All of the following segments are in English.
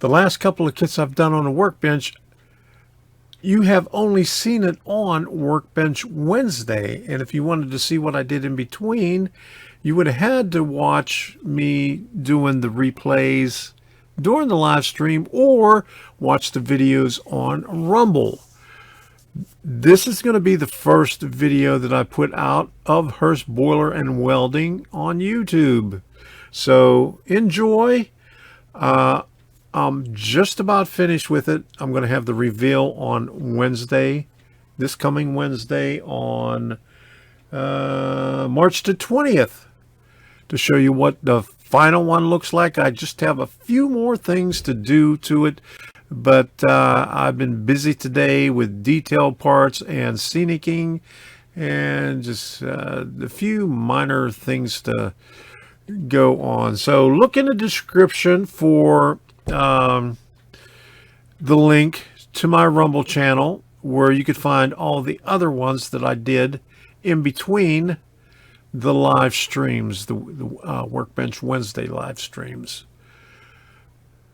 The last couple of kits I've done on a workbench, you have only seen it on Workbench Wednesday. And if you wanted to see what I did in between, you would have had to watch me doing the replays during the live stream or watch the videos on Rumble. This is going to be the first video that I put out of Hurst Boiler and Welding on YouTube. So enjoy. I'm just about finished with it. I'm going to have the reveal on Wednesday, this coming Wednesday on March the 20th, to show you what the final one looks like. I just have a few more things to do to it, but I've been busy today with detailed parts and scenicking and just a few minor things to go on. So look in the description for the link to my Rumble channel, where you could find all the other ones that I did in between the live streams, the Workbench Wednesday live streams.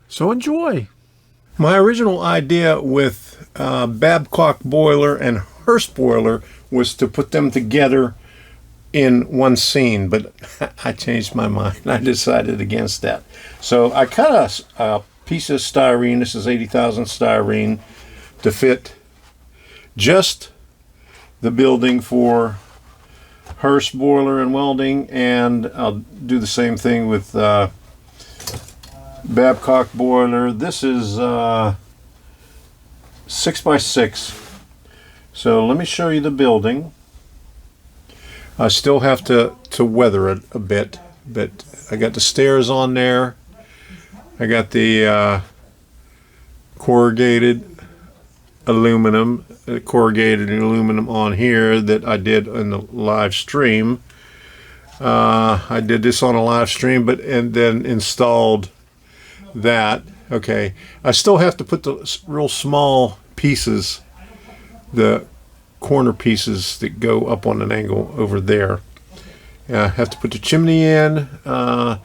So enjoy. My original idea with Babcock Boiler and Hurst Boiler was to put them together in one scene, but I changed my mind. I decided against that. So I cut a piece of styrene. This is 80,000 styrene to fit just the building for Hurst Boiler and Welding, and I'll do the same thing with Babcock Boiler. This is 6x6. So let me show you the building. I still have to weather it a bit, but I got the stairs on there. I got the corrugated aluminum on here that I did in the live stream. I did this on a live stream, and then installed that. Okay, I still have to put the real small pieces, the corner pieces that go up on an angle over there. I have to put the chimney in. I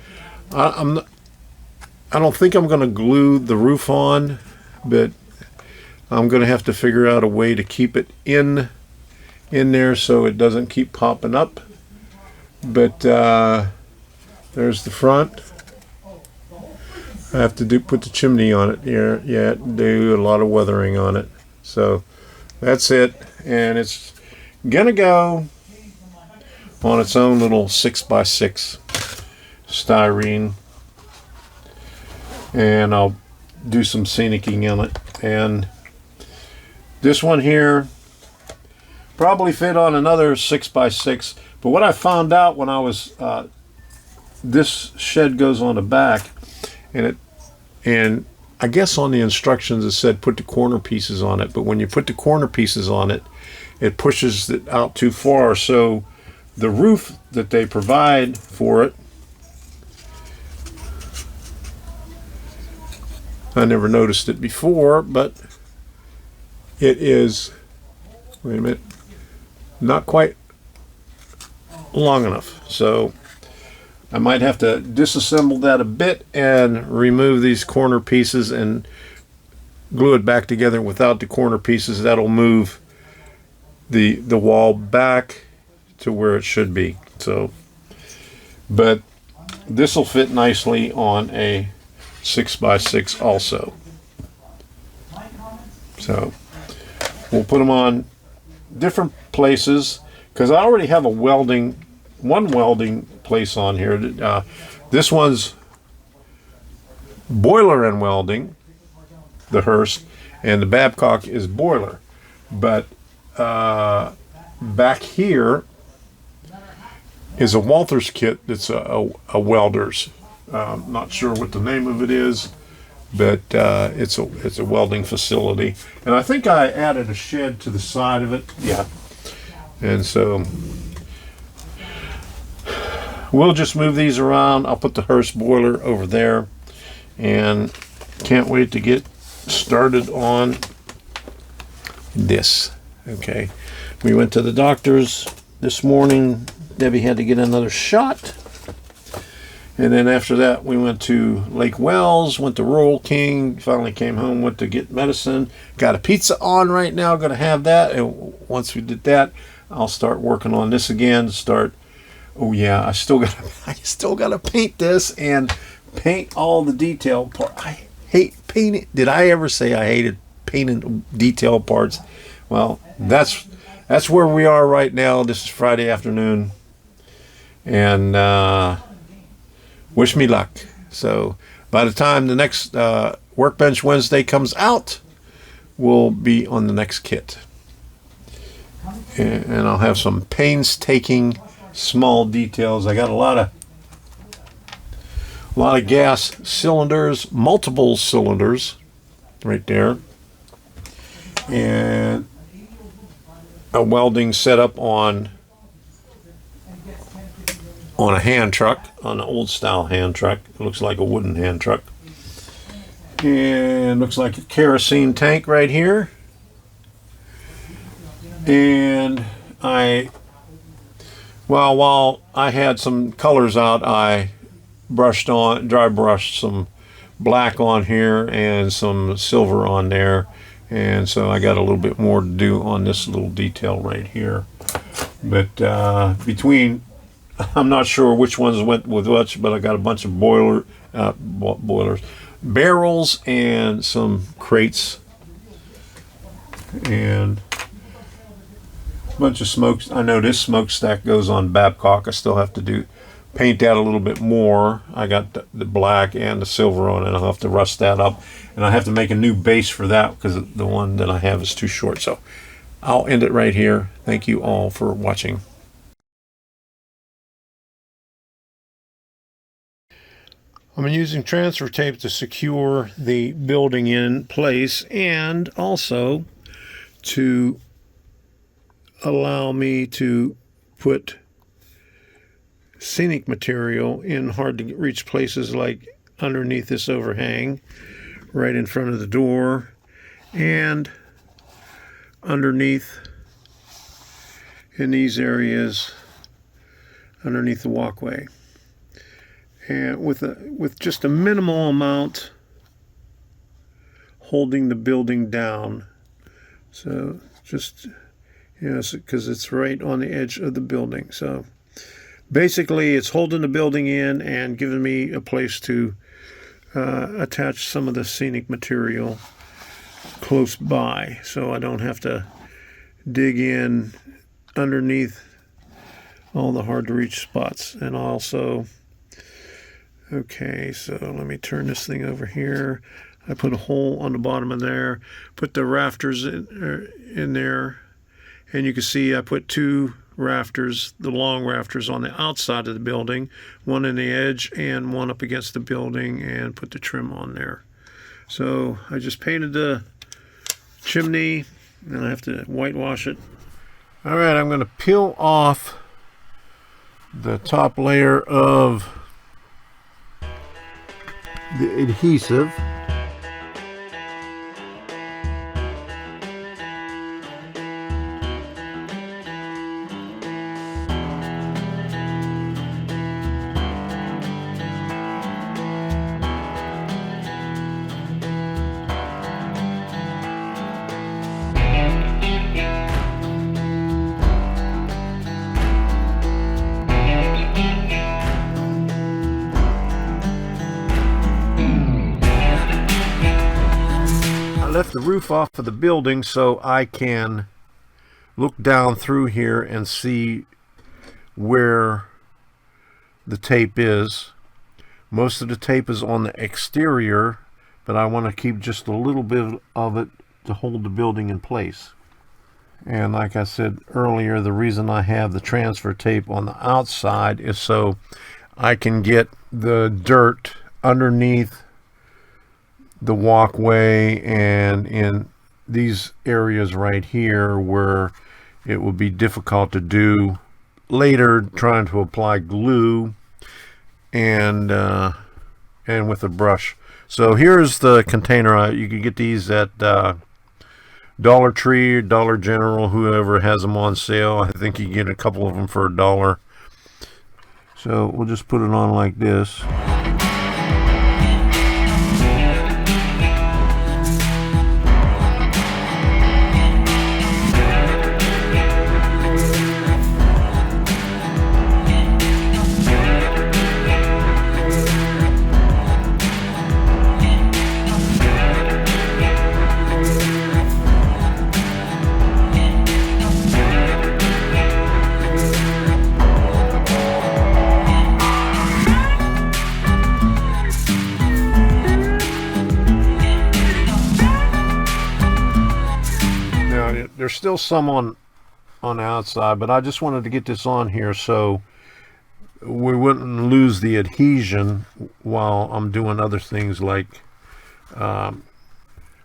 don't think I'm going to glue the roof on, but I'm going to have to figure out a way to keep it in there so it doesn't keep popping up. But there's the front. I have to put the chimney on it here. Yeah, do a lot of weathering on it. So that's it, and it's gonna go on its own little 6x6 styrene, and I'll do some scenicking on it. And this one here probably fit on another 6x6, but what I found out when I was this shed goes on the back, and I guess on the instructions it said put the corner pieces on it, but when you put the corner pieces on it, it pushes it out too far. So the roof that they provide for it, I never noticed it before, but it is, wait a minute, not quite long enough. So I might have to disassemble that a bit and remove these corner pieces and glue it back together without the corner pieces. That'll move the wall back to where it should be. So, but this will fit nicely on a 6x6 also. So we'll put them on different places, because I already have one welding place on here. This one's Boiler and Welding, the Hurst, and the Babcock is Boiler. But back here is a Walther's kit that's a welder's. Not sure what the name of it is, but it's a welding facility. And I think I added a shed to the side of it. Yeah. And so we'll just move these around. I'll put the Hurst boiler over there, and can't wait to get started on this. Okay, we went to the doctor's this morning. Debbie had to get another shot, And then after that, we went to Lake Wells, went to Rural King, finally came home, went to get medicine. Got a pizza on right now, going to have that. And once we did that, I'll start working on this again. Oh yeah, I still got to paint this and paint all the detail part. I hate painting. Did I ever say I hated painting detail parts? Well, that's where we are right now. This is Friday afternoon. And wish me luck. So by the time the next Workbench Wednesday comes out, we'll be on the next kit. And I'll have some painstaking small details. I got a lot of gas cylinders, multiple cylinders right there. And a welding setup on a hand truck, on an old style hand truck. It looks like a wooden hand truck. And looks like a kerosene tank right here. And while I had some colors out, I dry brushed some black on here and some silver on there. And so I got a little bit more to do on this little detail right here. But I'm not sure which ones went with which, but I got a bunch of boilers, barrels, and some crates, and a bunch of smokes. I know this smokestack goes on Babcock. I still have to paint that a little bit more. I got the black and the silver on it. I'll have to rust that up, and I have to make a new base for that because the one that I have is too short. So I'll end it right here. Thank you all for watching. I'm using transfer tape to secure the building in place and also to allow me to put scenic material in hard to reach places like underneath this overhang, right in front of the door, and underneath in these areas underneath the walkway. And with just a minimal amount holding the building down. So just, because it's right on the edge of the building. So basically it's holding the building in and giving me a place to attach some of the scenic material close by, so I don't have to dig in underneath all the hard to reach spots. And also, okay, so let me turn this thing over here. I put a hole on the bottom of there, put the rafters in there, and you can see I put two rafters, the long rafters, on the outside of the building, one in the edge and one up against the building, and put the trim on there. So I just painted the chimney, and I have to whitewash it. All right, I'm going to peel off the top layer of the adhesive. Left the roof off of the building so I can look down through here and see where the tape is. Most of the tape is on the exterior, but I want to keep just a little bit of it to hold the building in place. And like I said earlier, the reason I have the transfer tape on the outside is so I can get the dirt underneath the walkway and in these areas right here where it would be difficult to do later, trying to apply glue and with a brush. So here's the container. You can get these at Dollar Tree, Dollar General, whoever has them on sale. I think you can get a couple of them for $1. So we'll just put it on like this. There's still some on the outside, but I just wanted to get this on here so we wouldn't lose the adhesion while I'm doing other things like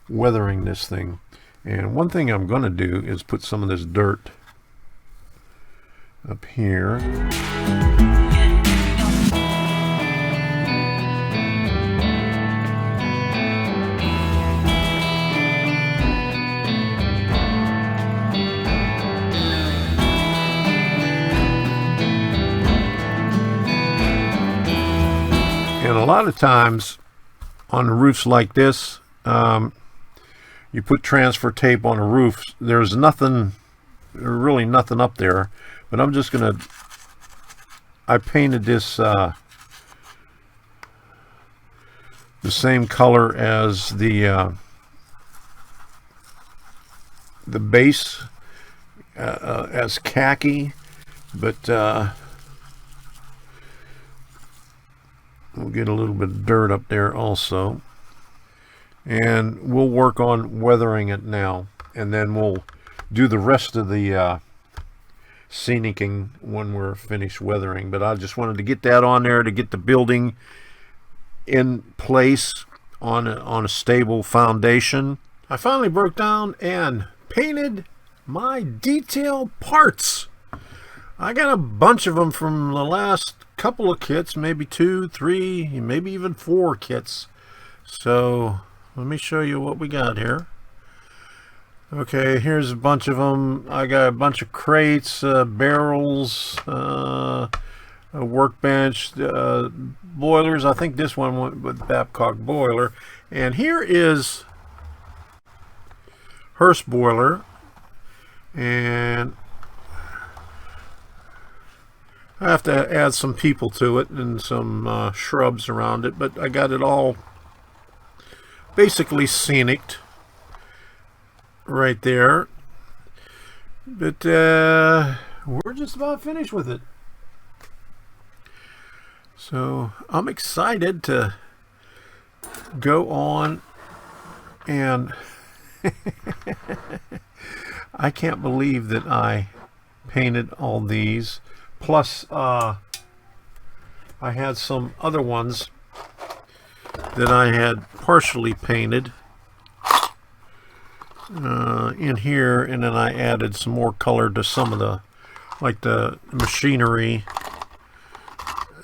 weathering this thing. And one thing I'm going to do is put some of this dirt up here. And a lot of times on roofs like this, you put transfer tape on a roof. There's nothing, really nothing up there, but I'm just gonna, I painted this the same color as the base, as khaki, but we'll get a little bit of dirt up there also, and we'll work on weathering it now, and then we'll do the rest of the scenicking when we're finished weathering. But I just wanted to get that on there to get the building in place on a stable foundation. I finally broke down and painted my detail parts. I got a bunch of them from the last couple of kits, maybe 2, 3, maybe even 4 kits. So let me show you what we got here. Okay, here's a bunch of them. I got a bunch of crates, barrels, a workbench, boilers. I think this one went with Babcock boiler. And here is Hurst boiler, and I have to add some people to it and some shrubs around it, but I got it all basically scenic right there. But we're just about finished with it. So I'm excited to go on, and I can't believe that I painted all these. Plus, I had some other ones that I had partially painted in here, and then I added some more color to some of the, like the machinery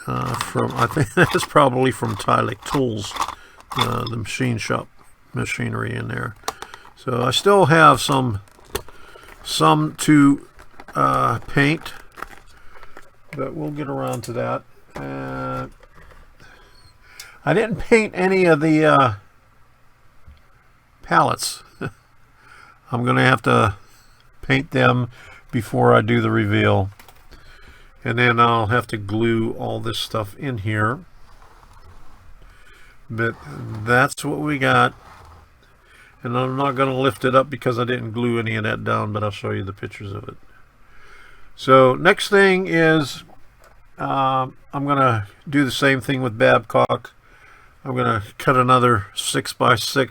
from, I think that's probably from Tylick Tools, the machine shop machinery in there. So I still have some to paint, but we'll get around to that. I didn't paint any of the pallets. I'm going to have to paint them before I do the reveal. And then I'll have to glue all this stuff in here. But that's what we got. And I'm not going to lift it up because I didn't glue any of that down, but I'll show you the pictures of it. So next thing is I'm going to do the same thing with Babcock. I'm going to cut another 6x6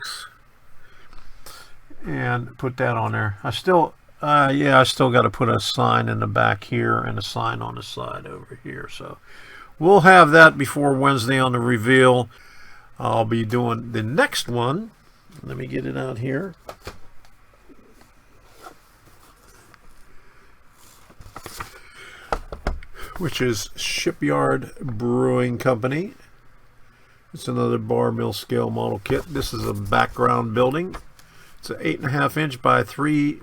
and put that on there. I still got to put a sign in the back here and a sign on the side over here. So we'll have that before Wednesday on the reveal. I'll be doing the next one. Let me get it out here. Which is Shipyard Brewing Company. It's another bar mill scale model kit. This is a background building. It's an 8.5 inch by 3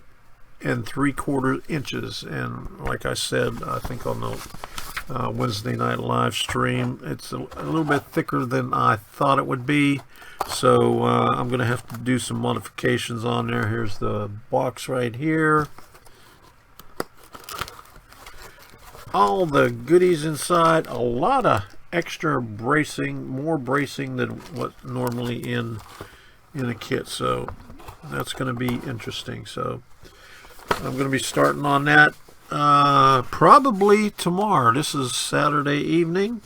3/4 inches. And like I said, I think on the Wednesday night live stream, it's a little bit thicker than I thought it would be. So I'm going to have to do some modifications on there. Here's the box right here. All the goodies inside. A lot of extra bracing, more bracing than what normally in a kit. So that's going to be interesting. So I'm going to be starting on that probably tomorrow. This is Saturday evening.